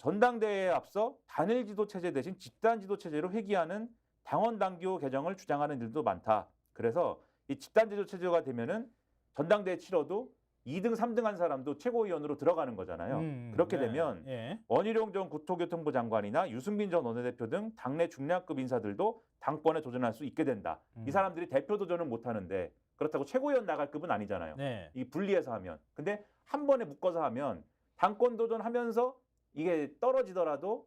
전당대회에 앞서 단일 지도 체제 대신 집단 지도 체제로 회귀하는 당원 당규 개정을 주장하는 일도 많다. 그래서 이 집단 지도 체제가 되면은 전당대회 치러도 2등, 3등 한 사람도 최고위원으로 들어가는 거잖아요. 그렇게 네. 되면 예. 원희룡 전 국토교통부 장관이나 유승민 전 원내대표 등 당내 중량급 인사들도 당권에 도전할 수 있게 된다. 이 사람들이 대표 도전은 못 하는데 그렇다고 최고위원 나갈 급은 아니잖아요. 네. 이 분리해서 하면. 근데 한 번에 묶어서 하면 당권 도전하면서 이게 떨어지더라도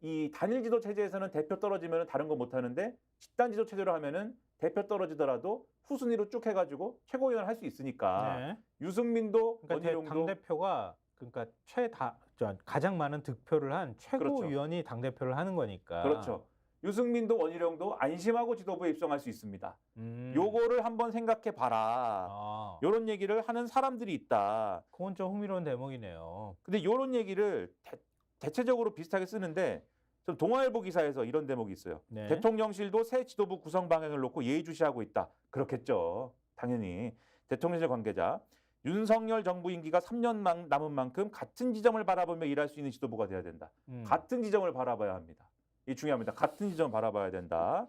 이 단일 지도 체제에서는 대표 떨어지면 다른 거 못 하는데 집단 지도 체제로 하면은 대표 떨어지더라도 후순위로 쭉 해가지고 최고위원 할 수 있으니까 네. 유승민도 그러니까 원희룡도 당 대표가 그러니까 가장 많은 득표를 한 최고위원이 당 대표를 하는 거니까. 그렇죠. 유승민도 원희룡도 안심하고 지도부에 입성할 수 있습니다. 요거를 한번 생각해 봐라. 아, 요런 얘기를 하는 사람들이 있다. 그건 좀 흥미로운 대목이네요. 근데 요런 얘기를 대체적으로 비슷하게 쓰는데 좀 동아일보 기사에서 이런 대목이 있어요. 네. 대통령실도 새 지도부 구성 방향을 놓고 예의주시하고 있다. 그렇겠죠. 당연히. 대통령실 관계자. 윤석열 정부 임기가 3년 남은 만큼 같은 지점을 바라보며 일할 수 있는 지도부가 돼야 된다. 같은 지점을 바라봐야 합니다. 이 중요합니다. 같은 지점을 바라봐야 된다.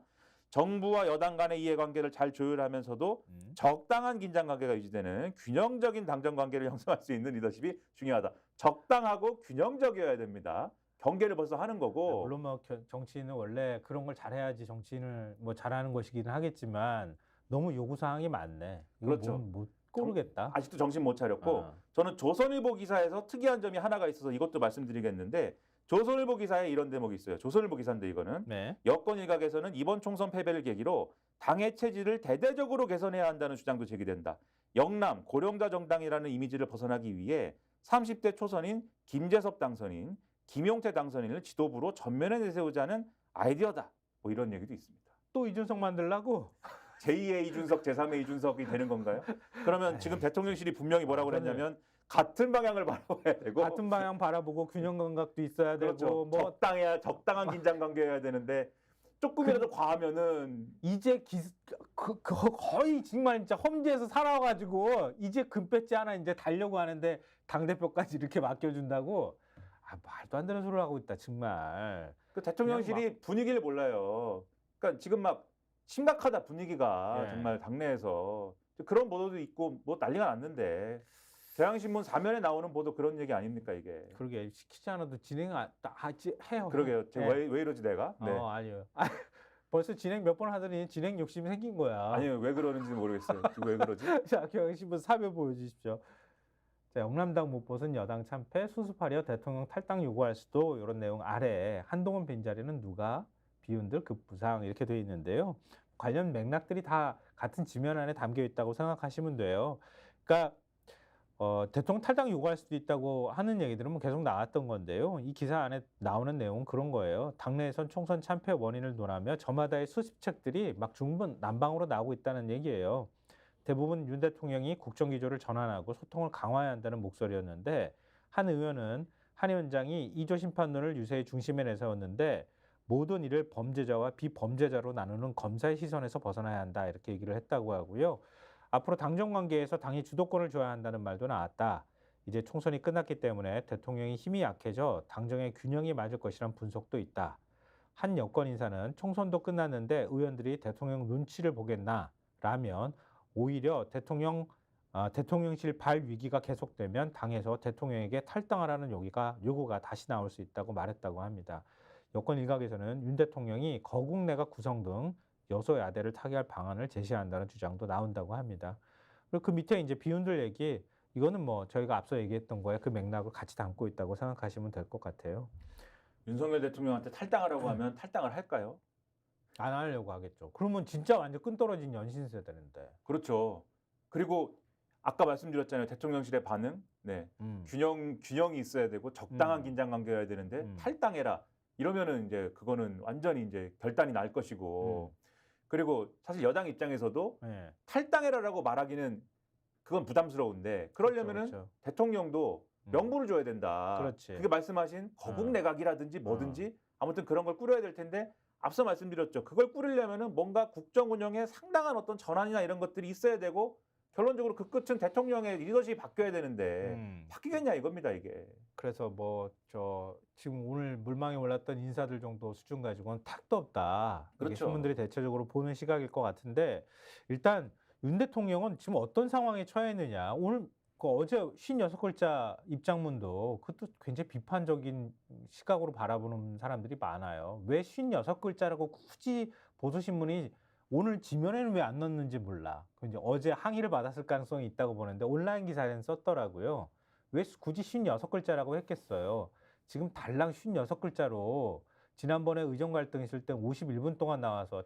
정부와 여당 간의 이해관계를 잘 조율하면서도 적당한 긴장관계가 유지되는 균형적인 당정관계를 형성할 수 있는 리더십이 중요하다. 적당하고 균형적이어야 됩니다. 경계를 벌써 하는 거고. 물론 뭐 정치인은 원래 그런 걸 잘해야지 정치인을 뭐 잘하는 것이기는 하겠지만 너무 요구 사항이 많네. 이거 그렇죠. 못 고르겠다. 아직도 정신 못 차렸고 저는 조선일보 기사에서 특이한 점이 하나가 있어서 이것도 말씀드리겠는데 조선일보 기사에 이런 대목이 있어요. 조선일보 기사인데 이거는 네. 여권 일각에서는 이번 총선 패배를 계기로 당의 체질을 대대적으로 개선해야 한다는 주장도 제기된다. 영남 고령자 정당이라는 이미지를 벗어나기 위해 30대 초선인 김재섭 당선인, 김용태 당선인을 지도부로 전면에 내세우자는 아이디어다. 뭐 이런 얘기도 있습니다. 또 이준석 만들라고? 제2의 이준석, 제3의 이준석이 되는 건가요? 그러면 지금 대통령실이 분명히 뭐라고 그랬냐면 같은 방향을 바라봐야 되고 같은 방향 바라보고 균형 감각도 있어야 그렇죠. 되고 뭐 적당한 긴장 관계여야 되는데 조금이라도 과하면은 이제 거의 정말 진짜 험지에서 살아가지고 이제 금배지 하나 이제 달려고 하는데 당 대표까지 이렇게 맡겨준다고 말도 안 되는 소리를 하고 있다 정말. 그 대통령실이 분위기를 몰라요. 그러니까 지금 막 심각하다 분위기가 예. 정말 당내에서 그런 보도도 있고 뭐 난리가 났는데 경향신문 4면에 나오는 보도 그런 얘기 아닙니까 이게? 그러게 시키지 않아도 진행 해요. 그러게요. 네. 왜 이러지 내가? 네. 아니요. 벌써 진행 몇 번 하더니 진행 욕심이 생긴 거야. 아니요 왜 그러는지 모르겠어요. 왜 그러지? 자, 경향신문 4면 보여주십시오. 자, 영남당 못 벗은 여당 참패 수습하려 대통령 탈당 요구할 수도 이런 내용 아래 한동훈 빈자리는 누가 비운들 급부상 이렇게 되어 있는데요. 관련 맥락들이 다 같은 지면 안에 담겨 있다고 생각하시면 돼요. 그러니까 대통령 탈당 요구할 수도 있다고 하는 얘기들은 뭐 계속 나왔던 건데요. 이 기사 안에 나오는 내용은 그런 거예요. 당내에선 총선 참패 원인을 논하며 저마다의 수습 책들이 막 중분 난방으로 나오고 있다는 얘기예요. 대부분 윤 대통령이 국정기조를 전환하고 소통을 강화해야 한다는 목소리였는데 한 의원은 한 위원장이 이조 심판론을 유세의 중심에 내세웠는데 모든 일을 범죄자와 비범죄자로 나누는 검사의 시선에서 벗어나야 한다 이렇게 얘기를 했다고 하고요. 앞으로 당정관계에서 당이 주도권을 줘야 한다는 말도 나왔다. 이제 총선이 끝났기 때문에 대통령이 힘이 약해져 당정의 균형이 맞을 것이란 분석도 있다. 한 여권 인사는 총선도 끝났는데 의원들이 대통령 눈치를 보겠나 라면 오히려 대통령실 발 위기가 계속되면 당에서 대통령에게 탈당하라는 요구가 다시 나올 수 있다고 말했다고 합니다. 여권 일각에서는 윤 대통령이 거국내각 구성 등 여소야대를 타개할 방안을 제시한다는 주장도 나온다고 합니다. 그리고 그 밑에 이제 비운들 얘기, 이거는 뭐 저희가 앞서 얘기했던 거에 그 맥락을 같이 담고 있다고 생각하시면 될 것 같아요. 윤석열 대통령한테 탈당하라고 하면 탈당을 할까요? 안 하려고 하겠죠. 그러면 진짜 완전 끈떨어진 연신세 되는데. 그렇죠. 그리고 아까 말씀드렸잖아요. 대통령실의 반응. 네. 균형이 있어야 되고 적당한 긴장 관계여야 되는데 탈당해라. 이러면은 이제 그거는 완전히 이제 결단이 날 것이고. 그리고 사실 여당 입장에서도 네. 탈당해라라고 말하기는 그건 부담스러운데 그러려면은 그렇죠. 대통령도 명분을 줘야 된다. 그렇지. 그게 말씀하신 거국 내각이라든지 뭐든지 아무튼 그런 걸 꾸려야 될 텐데 앞서 말씀드렸죠. 그걸 꾸리려면은 뭔가 국정 운영에 상당한 어떤 전환이나 이런 것들이 있어야 되고 결론적으로 그 끝은 대통령의 리더십이 바뀌어야 되는데 바뀌겠냐 이겁니다 이게. 그래서 뭐 지금 오늘 물망에 올랐던 인사들 정도 수준 가지고는 탁도 없다. 이게 그렇죠. 신문들이 대체적으로 보는 시각일 것 같은데 일단 윤 대통령은 지금 어떤 상황에 처해 있느냐. 오늘 어제 56글자 입장문도 그것도 굉장히 비판적인 시각으로 바라보는 사람들이 많아요. 왜 56글자라고 굳이 보수신문이 오늘 지면에는 왜 안 넣는지 몰라. 이제 어제 항의를 받았을 가능성이 있다고 보는데 온라인 기사에는 썼더라고요. 왜 굳이 56글자라고 했겠어요. 지금 달랑 56글자로 지난번에 의정 갈등 있을 때 51분 동안 나와서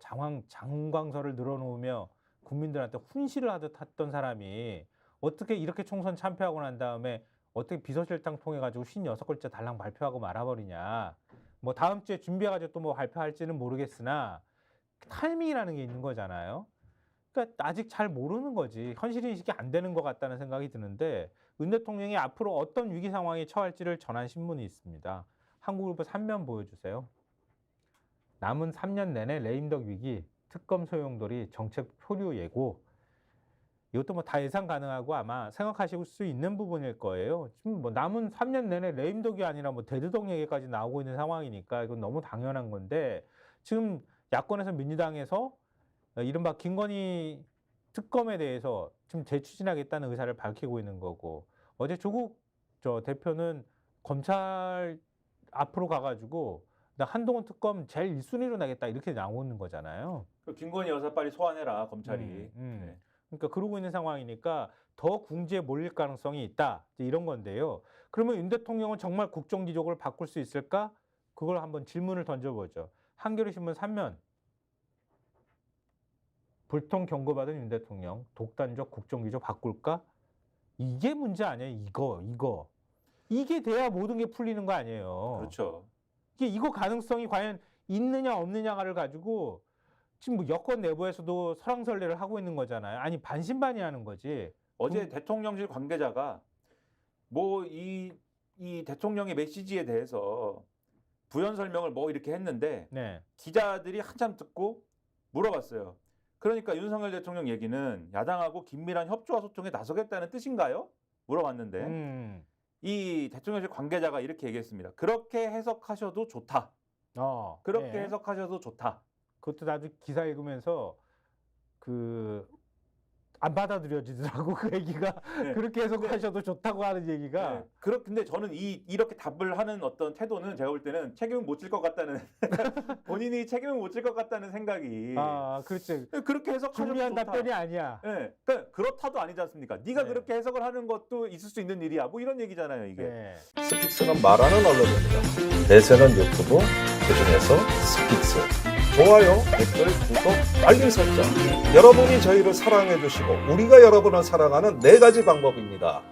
장광설을 늘어놓으며 국민들한테 훈시를 하듯 했던 사람이 어떻게 이렇게 총선 참패하고 난 다음에 어떻게 비서실장 통해 가지고 56글자 달랑 발표하고 말아버리냐. 뭐 다음 주에 준비해 가지고 또 뭐 발표할지는 모르겠으나 타이밍이라는 게 있는 거잖아요. 그러니까 아직 잘 모르는 거지. 현실 인식이 안 되는 것 같다는 생각이 드는데 윤 대통령이 앞으로 어떤 위기 상황에 처할지를 전한 신문이 있습니다. 한국일보 3면 보여주세요. 남은 3년 내내 레임덕 위기, 특검 소용돌이, 정책 표류 예고. 이것도 뭐 다 예상 가능하고 아마 생각하실 수 있는 부분일 거예요. 지금 뭐 남은 3년 내내 레임덕이 아니라 뭐 대두덕 얘기까지 나오고 있는 상황이니까 이건 너무 당연한 건데 지금 야권에서 민주당에서 이른바 김건희 특검에 대해서 지금 재추진하겠다는 의사를 밝히고 있는 거고 어제 조국 대표는 검찰 앞으로 가가지고 나 한동훈 특검 제일 1순위로 나겠다 이렇게 나오는 거잖아요. 김건희 여사 빨리 소환해라 검찰이. 네. 그러니까 그러고 있는 상황이니까 더 궁지에 몰릴 가능성이 있다 이런 건데요. 그러면 윤 대통령은 정말 국정기조를 바꿀 수 있을까? 그걸 한번 질문을 던져보죠. 한겨레신문 3면 불통 경고받은 윤 대통령 독단적 국정기조 바꿀까? 이게 문제 아니에요. 이게 돼야 모든 게 풀리는 거 아니에요. 그렇죠. 이거 가능성이 과연 있느냐 없느냐를 가지고 지금 뭐 여권 내부에서도 설왕설래를 하고 있는 거잖아요. 아니 반신반의하는 거지. 어제 대통령실 관계자가 뭐 이 대통령의 메시지에 대해서 부연 설명을 뭐 이렇게 했는데 네. 기자들이 한참 듣고 물어봤어요. 그러니까 윤석열 대통령 얘기는 야당하고 긴밀한 협조와 소통에 나서겠다는 뜻인가요? 물어봤는데 이 대통령실 관계자가 이렇게 얘기했습니다. 그렇게 해석하셔도 좋다. 그렇게 네. 해석하셔도 좋다. 그것도 나도 기사 읽으면서 안 받아들여지더라고 그 얘기가. 네. 그렇게 해석하셔도 좋다고 하는 얘기가. 네. 근데 저는 이렇게 답을 하는 어떤 태도는 제가 볼 때는 책임을 못 질 것 같다는 본인이 책임을 못 질 것 같다는 생각이. 그렇지. 그렇게 해석하셔도 중요한 좋다. 답변이 아니야. 네. 그러니까 그렇다도 아니지 않습니까? 네가 네. 그렇게 해석을 하는 것도 있을 수 있는 일이야. 뭐 이런 얘기잖아요, 이게. 네. 스픽스는 말하는 언론입니다. 대세는 유튜브, 그중에서 스픽스. 좋아요, 댓글, 구독, 알림 설정. 여러분이 저희를 사랑해 주시고 우리가 여러분을 사랑하는 4가지 방법입니다.